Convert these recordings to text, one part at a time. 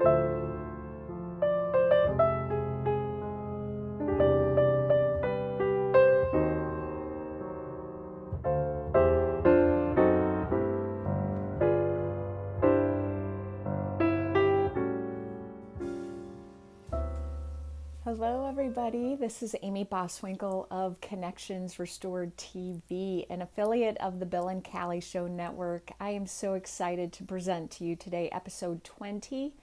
Hello, everybody. This is Amy Boswinkle of Connections Restored TV, an affiliate of the Bill and Callie Show Network. I am so excited to present to you today episode 20.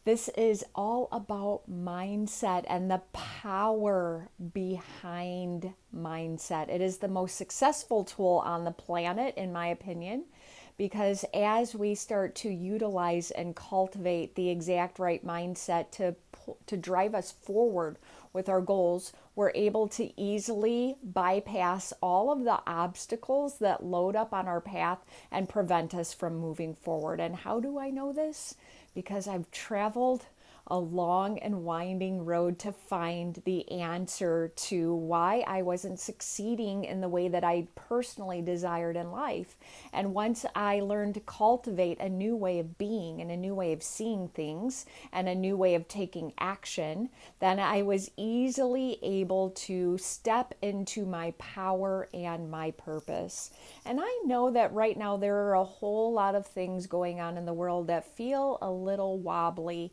This is all about mindset and the power behind mindset. It is the most successful tool on the planet, in my opinion, because as we start to utilize and cultivate the exact right mindset to drive us forward with our goals, we're able to easily bypass all of the obstacles that load up on our path and prevent us from moving forward. And how do I know this? Because I've traveled a long and winding road to find the answer to why I wasn't succeeding in the way that I personally desired in life. And once I learned to cultivate a new way of being and a new way of seeing things and a new way of taking action, then I was easily able to step into my power and my purpose. And I know that right now there are a whole lot of things going on in the world that feel a little wobbly.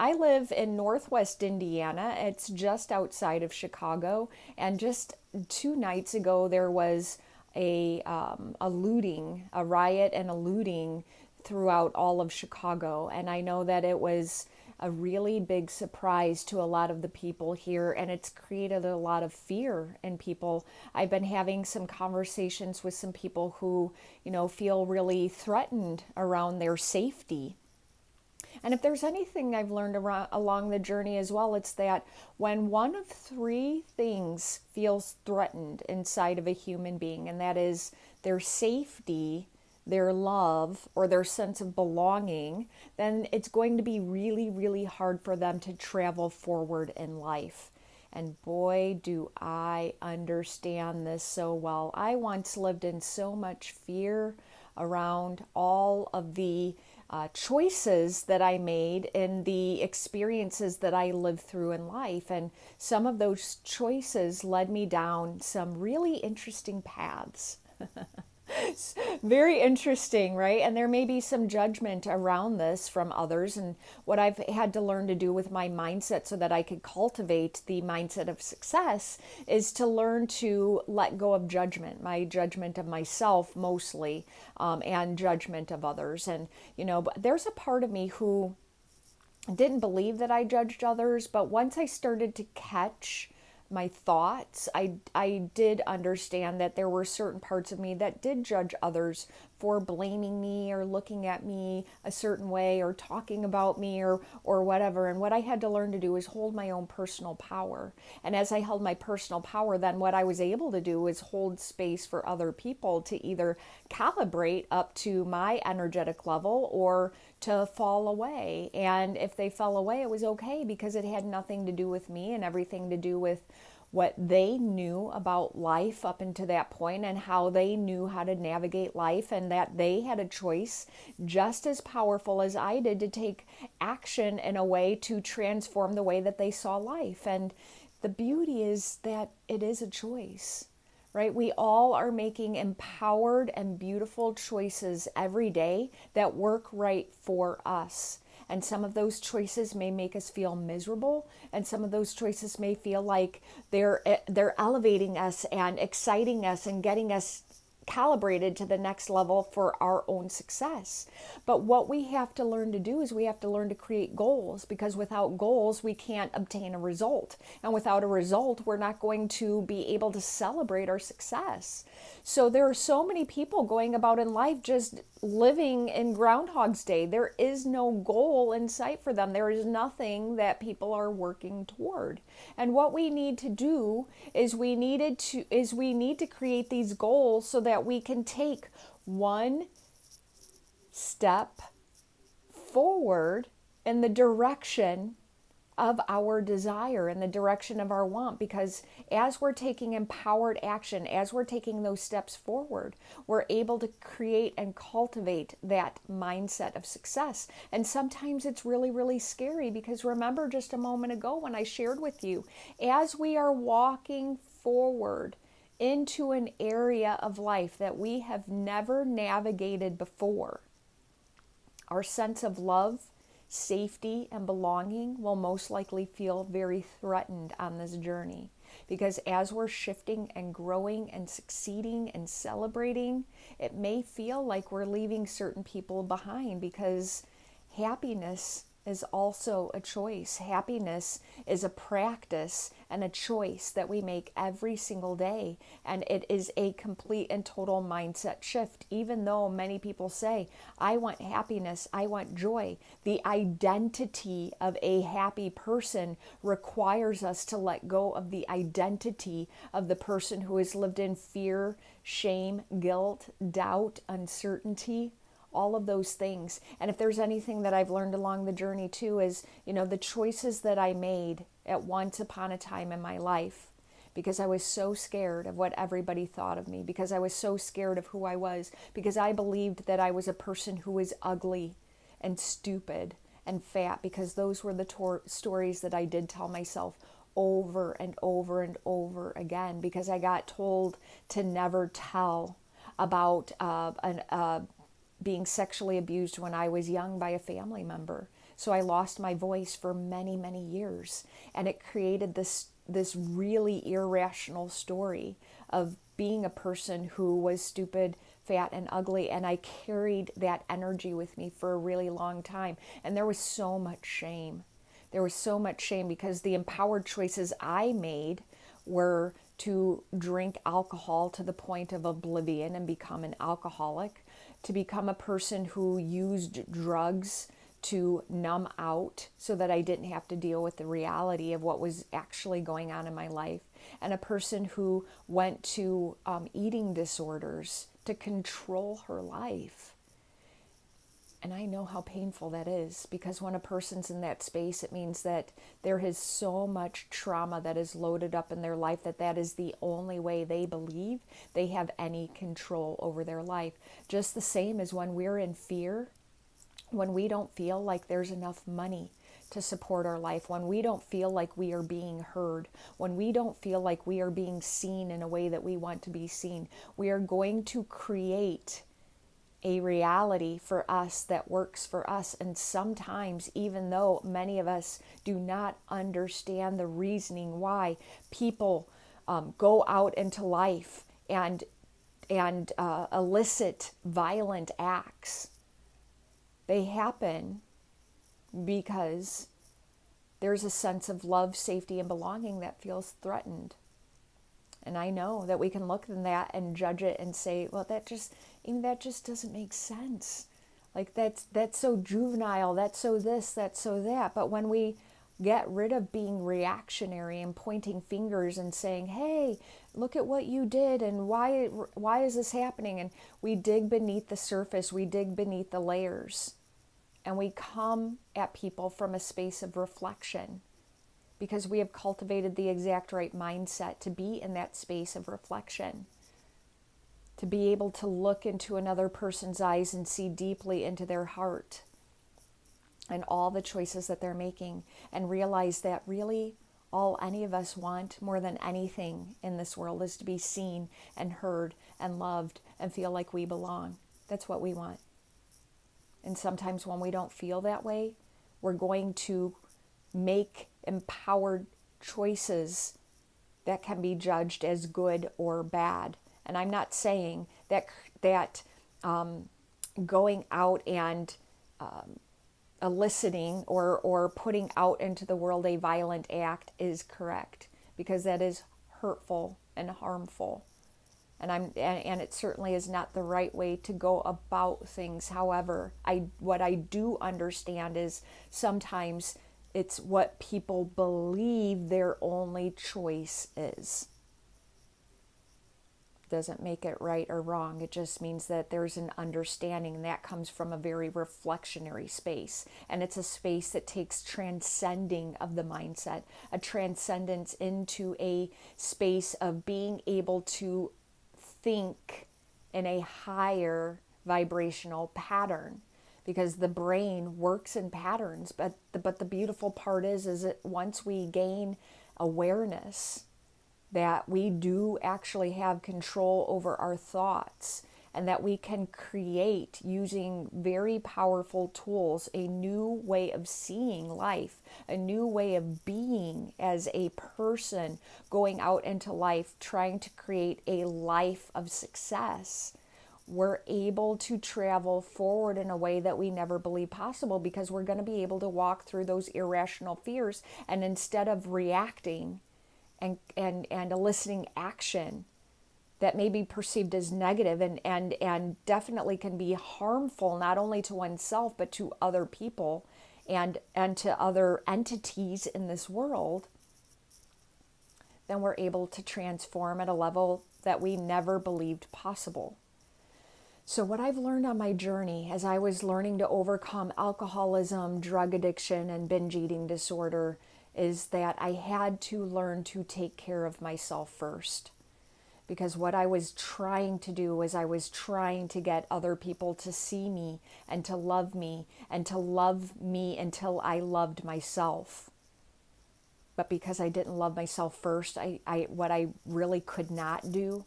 I live in Northwest Indiana. It's just outside of Chicago. And just 2 nights ago, there was a riot and a looting throughout all of Chicago. And I know that it was a really big surprise to a lot of the people here, and it's created a lot of fear in people. I've been having some conversations with some people who, feel really threatened around their safety. And if there's anything I've learned along the journey as well, it's that when one of 3 things feels threatened inside of a human being, and that is their safety, their love, or their sense of belonging, then it's going to be really, really hard for them to travel forward in life. And boy, do I understand this so well. I once lived in so much fear around all of the choices that I made and the experiences that I lived through in life. And some of those choices led me down some really interesting paths. Very interesting, right? And there may be some judgment around this from others. And what I've had to learn to do with my mindset so that I could cultivate the mindset of success is to learn to let go of judgment, my judgment of myself mostly, and judgment of others. And, but there's a part of me who didn't believe that I judged others, but once I started to catch my thoughts, I did understand that there were certain parts of me that did judge others for blaming me or looking at me a certain way or talking about me or whatever. And what I had to learn to do is hold my own personal power. And as I held my personal power, then what I was able to do is hold space for other people to either calibrate up to my energetic level or to fall away. And if they fell away, it was okay because it had nothing to do with me and everything to do with what they knew about life up until that point and how they knew how to navigate life, and that they had a choice just as powerful as I did to take action in a way to transform the way that they saw life. And the beauty is that it is a choice, right? We all are making empowered and beautiful choices every day that work right for us. And some of those choices may make us feel miserable, and some of those choices may feel like they're elevating us and exciting us and getting us calibrated to the next level for our own success. But what we have to learn to do is we have to learn to create goals, because without goals, we can't obtain a result. And without a result, we're not going to be able to celebrate our success. So there are so many people going about in life just living in Groundhog's Day. There is no goal in sight for them. There is nothing that people are working toward. And what we need to do is we need to create these goals so that we can take one step forward in the direction of our desire and the direction of our want, because as we're taking empowered action, as we're taking those steps forward, we're able to create and cultivate that mindset of success. And sometimes it's really, really scary, because remember just a moment ago when I shared with you, as we are walking forward into an area of life that we have never navigated before, our sense of love, safety, and belonging will most likely feel very threatened on this journey. Because as we're shifting and growing and succeeding and celebrating, it may feel like we're leaving certain people behind, because happiness is also a choice. Happiness is a practice and a choice that we make every single day. And it is a complete and total mindset shift. Even though many people say, I want happiness, I want joy, the identity of a happy person requires us to let go of the identity of the person who has lived in fear, shame, guilt, doubt, uncertainty, all of those things. And if there's anything that I've learned along the journey too, is, the choices that I made at once upon a time in my life, because I was so scared of what everybody thought of me, because I was so scared of who I was, because I believed that I was a person who was ugly and stupid and fat, because those were the stories that I did tell myself over and over and over again, because I got told to never tell about being sexually abused when I was young by a family member. So I lost my voice for many, many years. And it created this really irrational story of being a person who was stupid, fat, and ugly. And I carried that energy with me for a really long time. And there was so much shame. There was so much shame, because the empowered choices I made were to drink alcohol to the point of oblivion and become an alcoholic, to become a person who used drugs to numb out so that I didn't have to deal with the reality of what was actually going on in my life, and a person who went to eating disorders to control her life. And I know how painful that is, because when a person's in that space, it means that there is so much trauma that is loaded up in their life that is the only way they believe they have any control over their life. Just the same as when we're in fear, when we don't feel like there's enough money to support our life, when we don't feel like we are being heard, when we don't feel like we are being seen in a way that we want to be seen, we are going to create a reality for us that works for us. And sometimes, even though many of us do not understand the reasoning why people go out into life and elicit violent acts, they happen because there's a sense of love, safety, and belonging that feels threatened. And I know that we can look at that and judge it and say, well, that just doesn't make sense. Like that's so juvenile, that's so this, that's so that. But when we get rid of being reactionary and pointing fingers and saying, hey, look at what you did and why is this happening? And we dig beneath the surface, we dig beneath the layers, and we come at people from a space of reflection, because we have cultivated the exact right mindset to be in that space of reflection, to be able to look into another person's eyes and see deeply into their heart and all the choices that they're making, and realize that really all any of us want more than anything in this world is to be seen and heard and loved and feel like we belong. That's what we want. And sometimes when we don't feel that way, we're going to make empowered choices that can be judged as good or bad. And I'm not saying that going out and eliciting or putting out into the world a violent act is correct, because that is hurtful and harmful. And it certainly is not the right way to go about things. However, what I do understand is sometimes it's what people believe their only choice is. doesn't make it right or wrong. It just means that there's an understanding, and that comes from a very reflectionary space. And it's a space that takes transcending of the mindset, a transcendence into a space of being able to think in a higher vibrational pattern, because the brain works in patterns. But the beautiful part is that once we gain awareness that we do actually have control over our thoughts, and that we can create, using very powerful tools, a new way of seeing life, a new way of being as a person, going out into life, trying to create a life of success, we're able to travel forward in a way that we never believed possible, because we're going to be able to walk through those irrational fears, and instead of reacting and eliciting action that may be perceived as negative, and definitely can be harmful, not only to oneself but to other people and to other entities in this world, then we're able to transform at a level that we never believed possible. So what I've learned on my journey, as I was learning to overcome alcoholism, drug addiction, and binge eating disorder, is that I had to learn to take care of myself first. Because what I was trying to do was I was trying to get other people to see me and to love me until I loved myself. But because I didn't love myself first, what I really could not do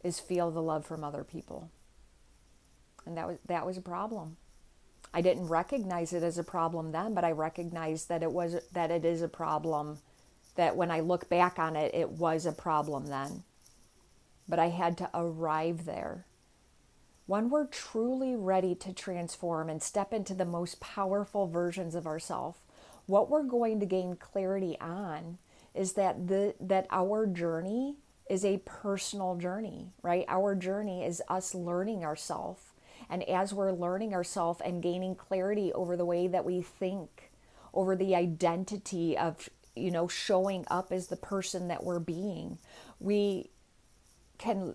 is feel the love from other people. And that was a problem. I didn't recognize it as a problem then, but I recognized that it is a problem, that when I look back on it, it was a problem then. But I had to arrive there. When we're truly ready to transform and step into the most powerful versions of ourselves, what we're going to gain clarity on is that our journey is a personal journey, right? Our journey is us learning ourselves. And as we're learning ourselves and gaining clarity over the way that we think, over the identity of, showing up as the person that we're being, we can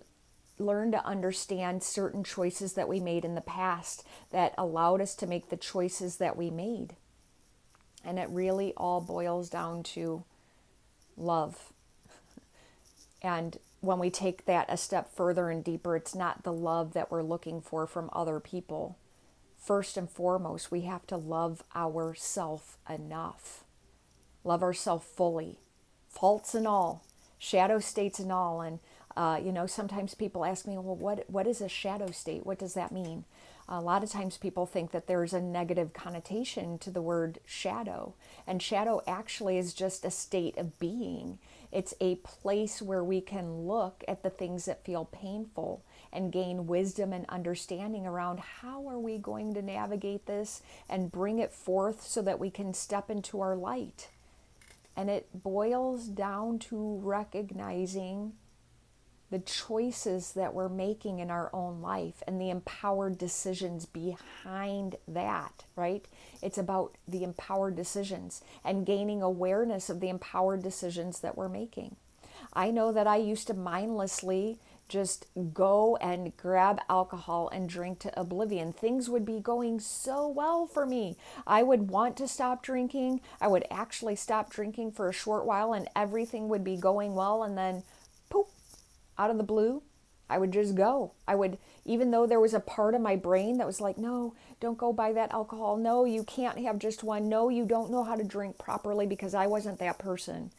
learn to understand certain choices that we made in the past that allowed us to make the choices that we made. And it really all boils down to love. And when we take that a step further and deeper, it's not the love that we're looking for from other people. First and foremost, we have to love ourselves enough. Love ourselves fully. Faults and all. Shadow states and all. And, sometimes people ask me, well, what is a shadow state? What does that mean? A lot of times people think that there's a negative connotation to the word shadow. And shadow actually is just a state of being. It's a place where we can look at the things that feel painful and gain wisdom and understanding around how are we going to navigate this and bring it forth so that we can step into our light. And it boils down to recognizing the choices that we're making in our own life and the empowered decisions behind that, right? It's about the empowered decisions and gaining awareness of the empowered decisions that we're making. I know that I used to mindlessly just go and grab alcohol and drink to oblivion. Things would be going so well for me. I would want to stop drinking. I would actually stop drinking for a short while and everything would be going well, and then poof, out of the blue, I would just go. Even though there was a part of my brain that was like, no, don't go buy that alcohol. No, you can't have just one. No, you don't know how to drink properly, because I wasn't that person.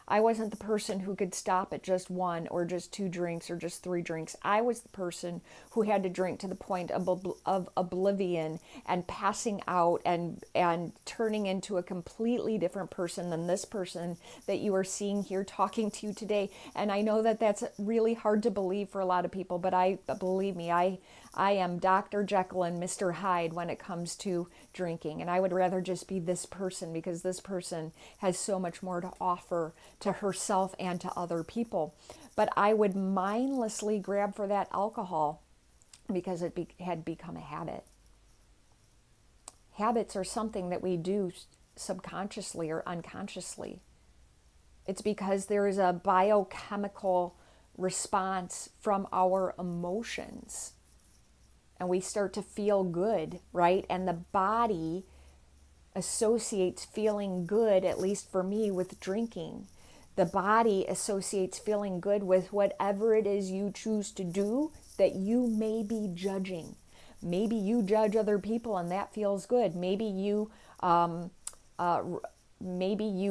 I wasn't the person who could stop at just one or just 2 drinks or just 3 drinks. I was the person who had to drink to the point of oblivion and passing out and turning into a completely different person than this person that you are seeing here talking to you today. And I know that that's really hard to believe for a lot of people, but believe me, I am Dr. Jekyll and Mr. Hyde when it comes to drinking. And I would rather just be this person, because this person has so much more to offer to herself and to other people. But I would mindlessly grab for that alcohol because it had become a habit. Habits are something that we do subconsciously or unconsciously. It's because there is a biochemical response from our emotions. And we start to feel good, right? And the body associates feeling good, at least for me, with drinking. The body associates feeling good with whatever it is you choose to do that you may be judging. Maybe you judge other people and that feels good. Maybe you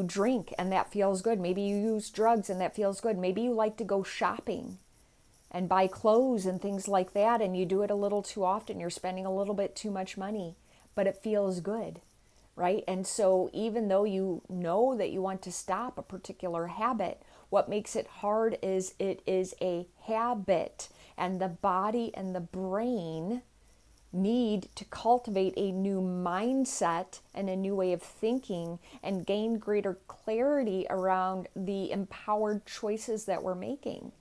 drink and that feels good. Maybe you use drugs and that feels good. Maybe you like to go shopping and buy clothes and things like that, and you do it a little too often. You're spending a little bit too much money, but it feels good, right? And so even though you know that you want to stop a particular habit, what makes it hard is it is a habit, and the body and the brain need to cultivate a new mindset and a new way of thinking and gain greater clarity around the empowered choices that we're making.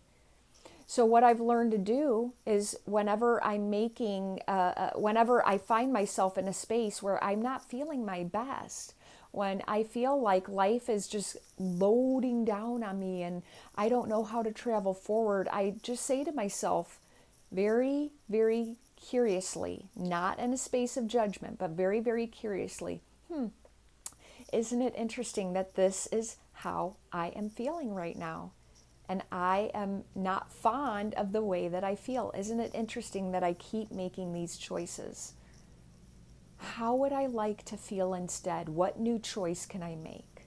So what I've learned to do is whenever I find myself in a space where I'm not feeling my best, when I feel like life is just loading down on me and I don't know how to travel forward, I just say to myself very, very curiously, not in a space of judgment, but very, very curiously, isn't it interesting that this is how I am feeling right now? And I am not fond of the way that I feel. Isn't it interesting that I keep making these choices? How would I like to feel instead? What new choice can I make?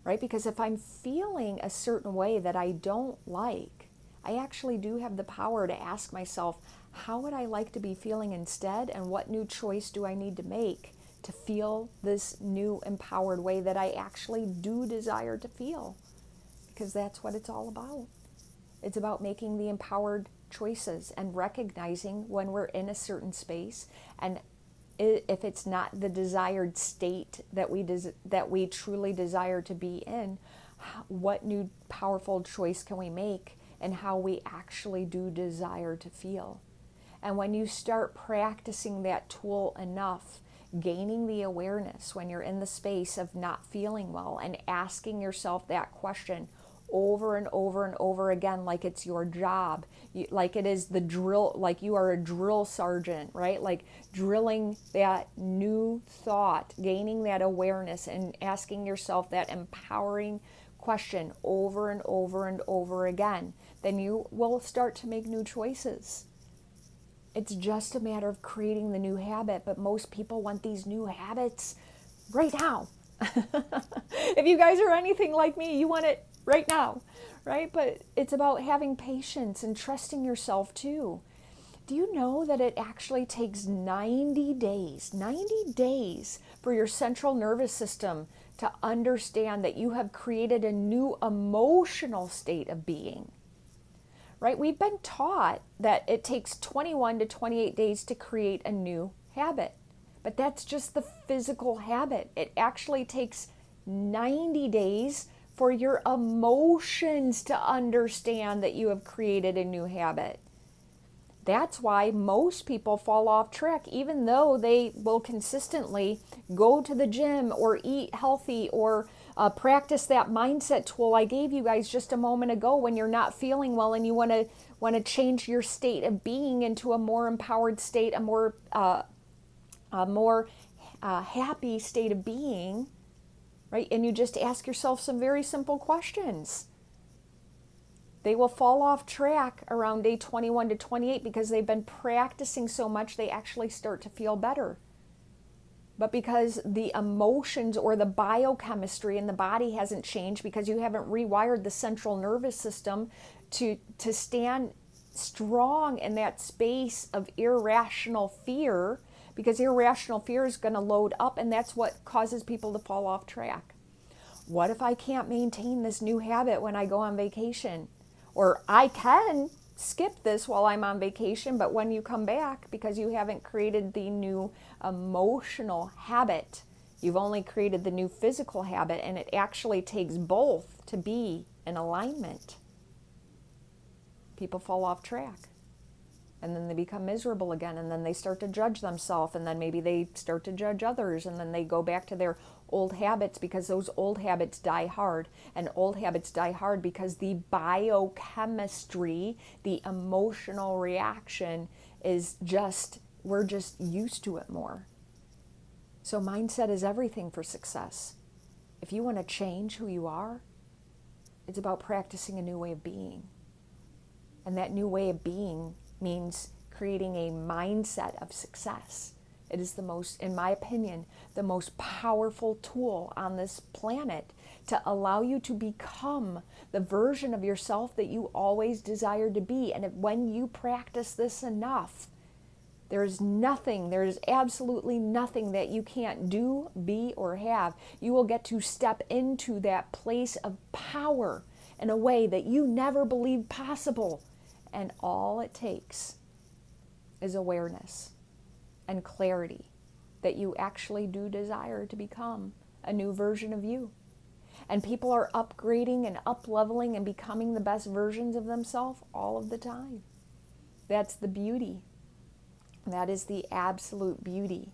Right? Because if I'm feeling a certain way that I don't like, I actually do have the power to ask myself, how would I like to be feeling instead? And what new choice do I need to make to feel this new empowered way that I actually do desire to feel? Because that's what it's all about. It's about making the empowered choices and recognizing when we're in a certain space, and if it's not the desired state that we truly desire to be in, what new powerful choice can we make and how we actually do desire to feel. And when you start practicing that tool enough, gaining the awareness when you're in the space of not feeling well and asking yourself that question over and over and over again, like it's your job, like it is the drill, like you are a drill sergeant, right? Like drilling that new thought, gaining that awareness and asking yourself that empowering question over and over and over again, then you will start to make new choices. It's just a matter of creating the new habit, but most people want these new habits right now. If you guys are anything like me, you want it right now, right? But it's about having patience and trusting yourself too. Do you know that it actually takes 90 days for your central nervous system to understand that you have created a new emotional state of being? Right? We've been taught that it takes 21 to 28 days to create a new habit. But that's just the physical habit. It actually takes 90 days for your emotions to understand that you have created a new habit. That's why most people fall off track, even though they will consistently go to the gym or eat healthy or practice that mindset tool I gave you guys just a moment ago. When you're not feeling well and you want to change your state of being into a more empowered state, a more happy state of being, right? And you just ask yourself some very simple questions. They will fall off track around day 21 to 28 because they've been practicing so much they actually start to feel better. But because the emotions or the biochemistry in the body hasn't changed, because you haven't rewired the central nervous system to stand strong in that space of irrational fear, because irrational fear is going to load up, and that's what causes people to fall off track. What if I can't maintain this new habit when I go on vacation? Or I can skip this while I'm on vacation, but when you come back, because you haven't created the new emotional habit, you've only created the new physical habit, and it actually takes both to be in alignment. People fall off track. And then they become miserable again, and then they start to judge themselves, and then maybe they start to judge others, and then they go back to their old habits because those old habits die hard. And old habits die hard because the biochemistry, the emotional reaction is just, we're just used to it more. So mindset is everything for success. If you want to change who you are, it's about practicing a new way of being. And that new way of being means creating a mindset of success. It is the most, in my opinion, the most powerful tool on this planet to allow you to become the version of yourself that you always desired to be. And when you practice this enough, there is absolutely nothing that you can't do, be, or have. You will get to step into that place of power in a way that you never believed possible. And all it takes is awareness and clarity that you actually do desire to become a new version of you. And people are upgrading and up-leveling and becoming the best versions of themselves all of the time. That's the beauty. That is the absolute beauty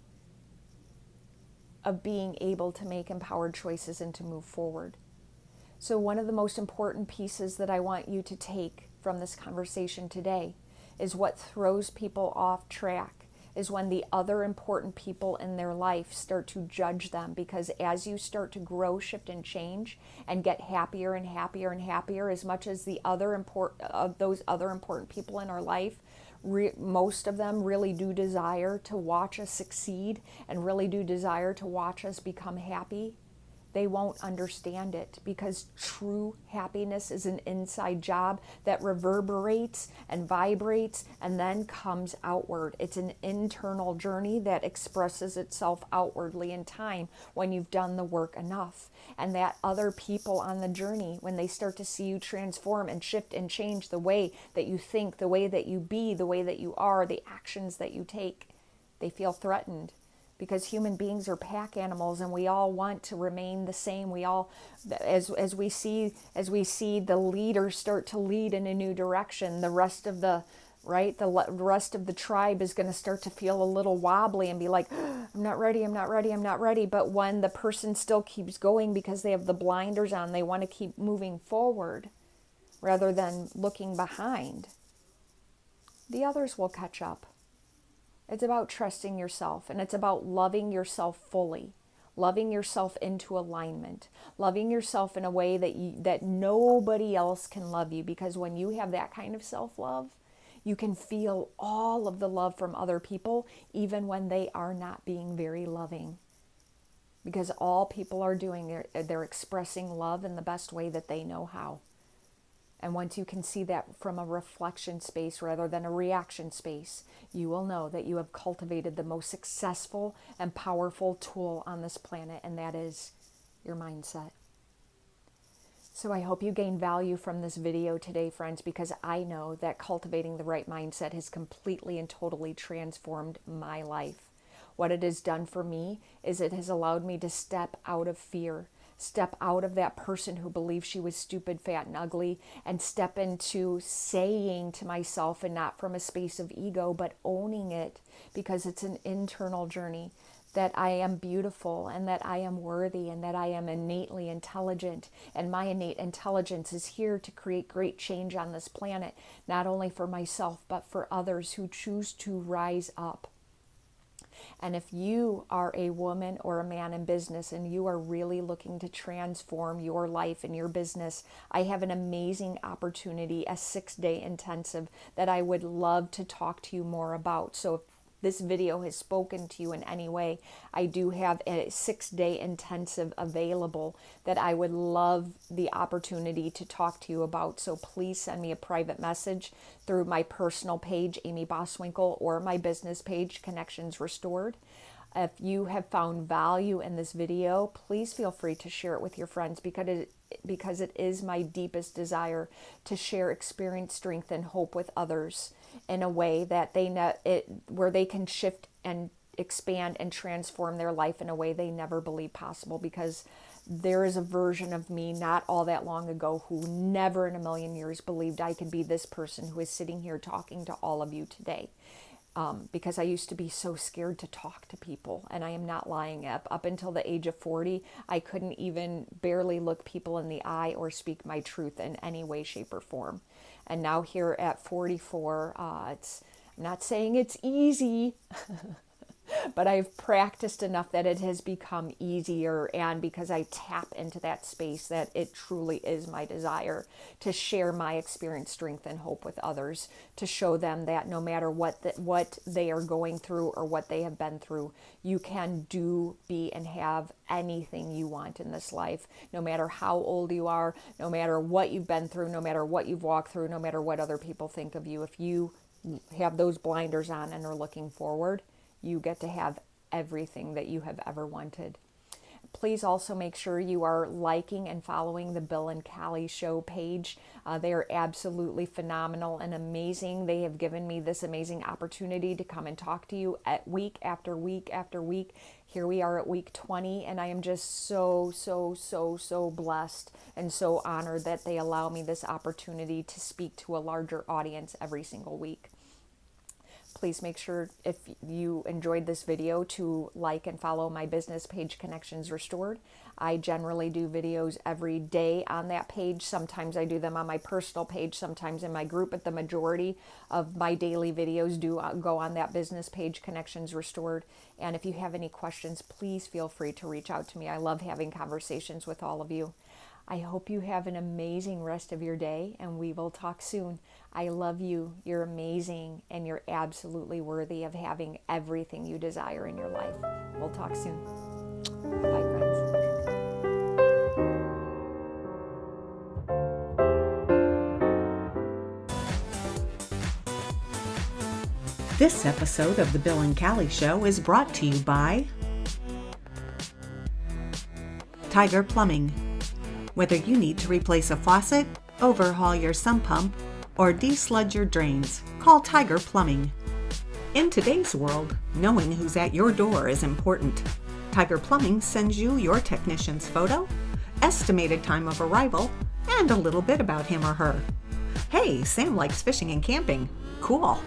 of being able to make empowered choices and to move forward. So one of the most important pieces that I want you to take from this conversation today is what throws people off track is when the other important people in their life start to judge them, because as you start to grow, shift, and change and get happier and happier and happier, as much as those other important people in our life, most of them really do desire to watch us succeed and really do desire to watch us become happy, they won't understand it, because true happiness is an inside job that reverberates and vibrates and then comes outward. It's an internal journey that expresses itself outwardly in time when you've done the work enough. And that other people on the journey, when they start to see you transform and shift and change the way that you think, the way that you be, the way that you are, the actions that you take, they feel threatened. Because human beings are pack animals, and we all want to remain the same. We all, as we see the leaders start to lead in a new direction, the rest of the tribe is going to start to feel a little wobbly and be like, I'm not ready. But when the person still keeps going because they have the blinders on, they want to keep moving forward rather than looking behind, the others will catch up. It's about trusting yourself, and it's about loving yourself fully, loving yourself into alignment, loving yourself in a way that nobody else can love you, because when you have that kind of self-love, you can feel all of the love from other people, even when they are not being very loving. Because all people are doing, they're expressing love in the best way that they know how. And once you can see that from a reflection space rather than a reaction space, you will know that you have cultivated the most successful and powerful tool on this planet, and that is your mindset. So I hope you gain value from this video today, friends, because I know that cultivating the right mindset has completely and totally transformed my life. What it has done for me is it has allowed me to step out of fear, step out of that person who believed she was stupid, fat, and ugly, and step into saying to myself, and not from a space of ego, but owning it, because it's an internal journey, that I am beautiful and that I am worthy and that I am innately intelligent, and my innate intelligence is here to create great change on this planet, not only for myself, but for others who choose to rise up. And if you are a woman or a man in business and you are really looking to transform your life and your business, I have an amazing opportunity, a 6-day intensive that I would love to talk to you more about. So if this video has spoken to you in any way, I do have a 6-day intensive available that I would love the opportunity to talk to you about. So please send me a private message through my personal page, Amy Boswinkle, or my business page, Connections Restored. If you have found value in this video, please feel free to share it with your friends, because it is my deepest desire to share experience, strength, and hope with others in a way that where they can shift and expand and transform their life in a way they never believed possible. Because there is a version of me not all that long ago who never in a million years believed I could be this person who is sitting here talking to all of you today. because I used to be so scared to talk to people. And I am not lying. Up until the age of 40, I couldn't even barely look people in the eye or speak my truth in any way, shape, or form. And now here at 44, I'm not saying it's easy, but I've practiced enough that it has become easier. And because I tap into that space, that it truly is my desire to share my experience, strength, and hope with others, to show them that no matter what they are going through or what they have been through, you can do, be, and have anything you want in this life, no matter how old you are, no matter what you've been through, no matter what you've walked through, no matter what other people think of you. If you have those blinders on and are looking forward, you get to have everything that you have ever wanted. Please also make sure you are liking and following the Bill and Callie Show page. They are absolutely phenomenal and amazing. They have given me this amazing opportunity to come and talk to you at week after week after week. Here we are at week 20, and I am just so blessed and so honored that they allow me this opportunity to speak to a larger audience every single week. Please make sure, if you enjoyed this video, to like and follow my business page, Connections Restored. I generally do videos every day on that page. Sometimes I do them on my personal page, sometimes in my group, but the majority of my daily videos do go on that business page, Connections Restored. And if you have any questions, please feel free to reach out to me. I love having conversations with all of you. I hope you have an amazing rest of your day, and we will talk soon. I love you. You're amazing, and you're absolutely worthy of having everything you desire in your life. We'll talk soon. Bye, friends. This episode of The Bill and Callie Show is brought to you by Tiger Plumbing. Whether you need to replace a faucet, overhaul your sump pump, or desludge your drains, call Tiger Plumbing. In today's world, knowing who's at your door is important. Tiger Plumbing sends you your technician's photo, estimated time of arrival, and a little bit about him or her. Hey, Sam likes fishing and camping. Cool.